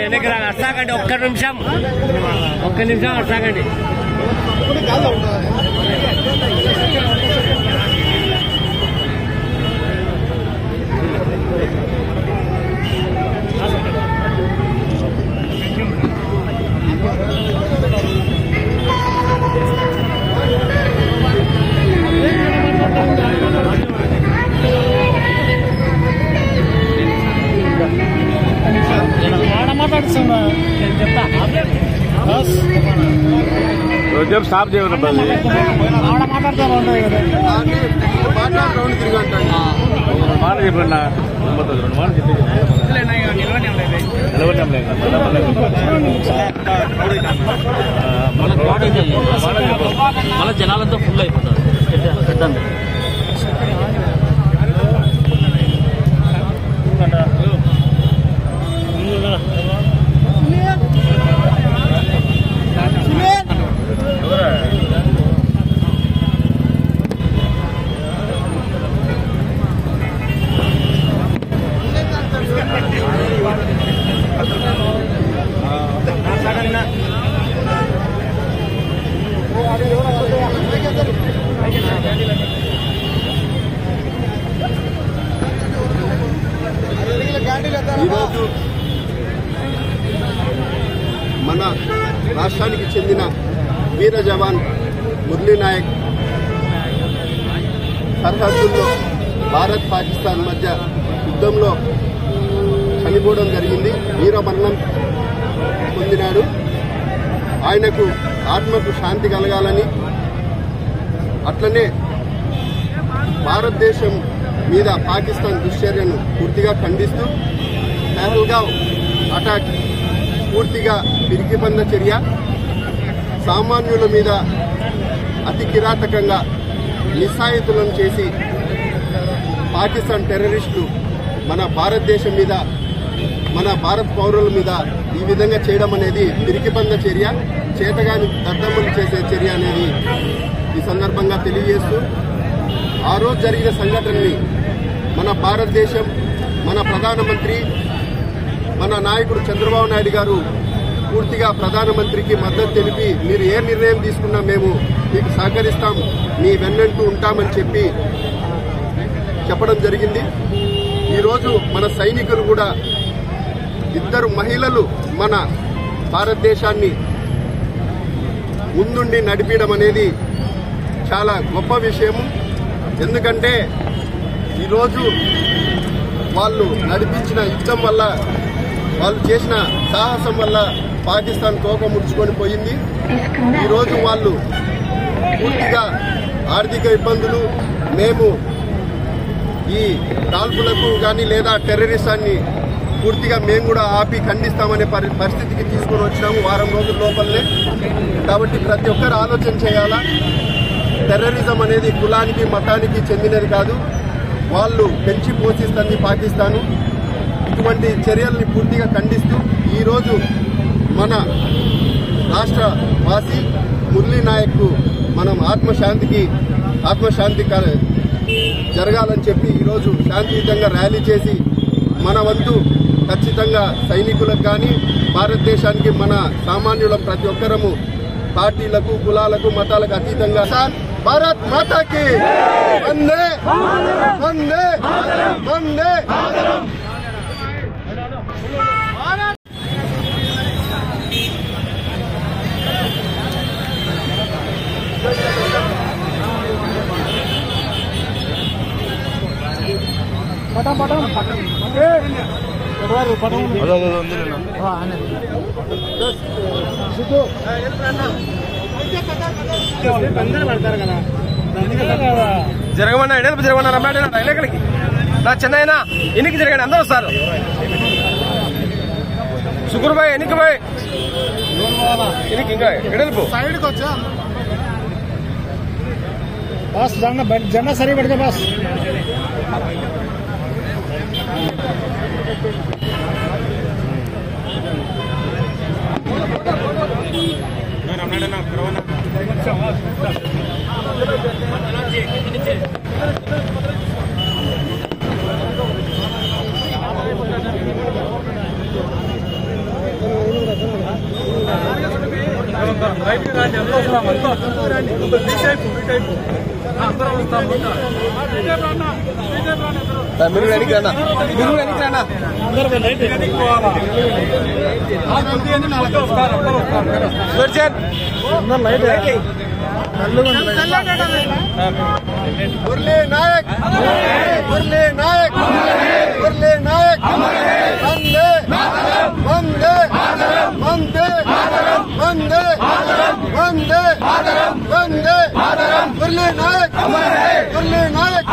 ఎన్నికరా అట్లాగండి ఒక్క నిమిషం అట్లాగండి. जब साफ देवना बल्ले ఆడ మాట్లాడతారు మాట చెప్పండి మళ్ళీ జనాలతో ఫుల్ అయిపోతారు. పెట్టండి ఈరోజు మన రాష్ట్రానికి చెందిన వీర జవాన్ మురళీ నాయక్ సరిహద్దుల్లో భారత్ పాకిస్తాన్ మధ్య యుద్ధంలో చనిపోవడం జరిగింది. వీరమరణం పొందినాడు. ఆయనకు ఆత్మకు శాంతి కలగాలని, అట్లనే భారతదేశం మీద పాకిస్తాన్ దుశ్చర్యను పూర్తిగా ఖండిస్తూ పహల్గావ్ అటాక్ పూర్తిగా పిరికిపన్న చర్య, సామాన్యుల మీద అతి కిరాతకంగా నిస్సాయితులను చేసి పాకిస్తాన్ టెర్రరిస్టులు మన భారతదేశం మీద, మన భారత పౌరుల మీద ఈ విధంగా చేయడం అనేది పిరికిపన్న చర్య, చేతగాని దద్దమ్మలు చేసే చర్య అనేది ఈ సందర్భంగా తెలియజేస్తూ, ఆ రోజు జరిగిన సంఘటనని మన భారతదేశం, మన ప్రధానమంత్రి, మన నాయకుడు చంద్రబాబు నాయుడు గారు పూర్తిగా ప్రధానమంత్రికి మద్దతు తెలిపి, మీరు ఏ నిర్ణయం తీసుకున్నా మేము మీకు సహకరిస్తాం, మీ వెన్నంటూ ఉంటామని చెప్పడం జరిగింది. ఈరోజు మన సైనికులు కూడా, ఇద్దరు మహిళలు మన భారతదేశాన్ని ముందుండి నడిపించడం అనేది చాలా గొప్ప విషయము. ఎందుకంటే ఈరోజు వాళ్ళు నడిపించిన యుద్ధం వల్ల, వాళ్ళు చేసిన సాహసం వల్ల పాకిస్తాన్ తోక ముడుచుకొని పోయింది. ఈరోజు వాళ్ళు పూర్తిగా ఆర్థిక ఇబ్బందులు, మేము ఈ కాల్పులకు కానీ లేదా టెర్రరిస్టాన్ని పూర్తిగా మేము కూడా ఆపి ఖండిస్తామనే పరిస్థితికి తీసుకొని వచ్చినాము వారం రోజుల లోపలనే. కాబట్టి ప్రతి ఒక్కరు ఆలోచన చేయాలా, టెర్రరిజం అనేది కులానికి మతానికి చెందినది కాదు. వాళ్ళు పెంచి పోషిస్తుంది పాకిస్తాను. ఇటువంటి చర్యల్ని పూర్తిగా ఖండిస్తూ ఈరోజు మన రాష్ట్ర వాసి మురళీ నాయక్ మనం ఆత్మశాంతి జరగాలని చెప్పి ఈరోజు శాంతియుతంగా ర్యాలీ చేసి మన వంతు ఖచ్చితంగా సైనికులకు కానీ భారతదేశానికి మన సామాన్యులం ప్రతి ఒక్కరము పార్టీలకు కులాలకు మతాలకు అతీతంగా భారత్ మాతాకి వందే వందే వందే. జరగమన్నా ఎడల్పు జరగమన్నా రమ్మాడైనా ఎన్నికలకి నా చెన్నైనా ఎన్నిక జరగండి అందరూ వస్తారు. శుక్రబాయ్ ఎన్నికబాయ్ ఎన్నిక ఇంకా ఎడల్పు సైడ్కి వచ్చా బస్ జెండా సరి పెడితే బస్ మీరు ఎన్నికన్నా మురళీ నాయక్ మురళీ నాయక్ మురళీ నాయక్ వందే వందే వందే వందే వందే వందే మురళీ నాయక్ మురళీ నాయక్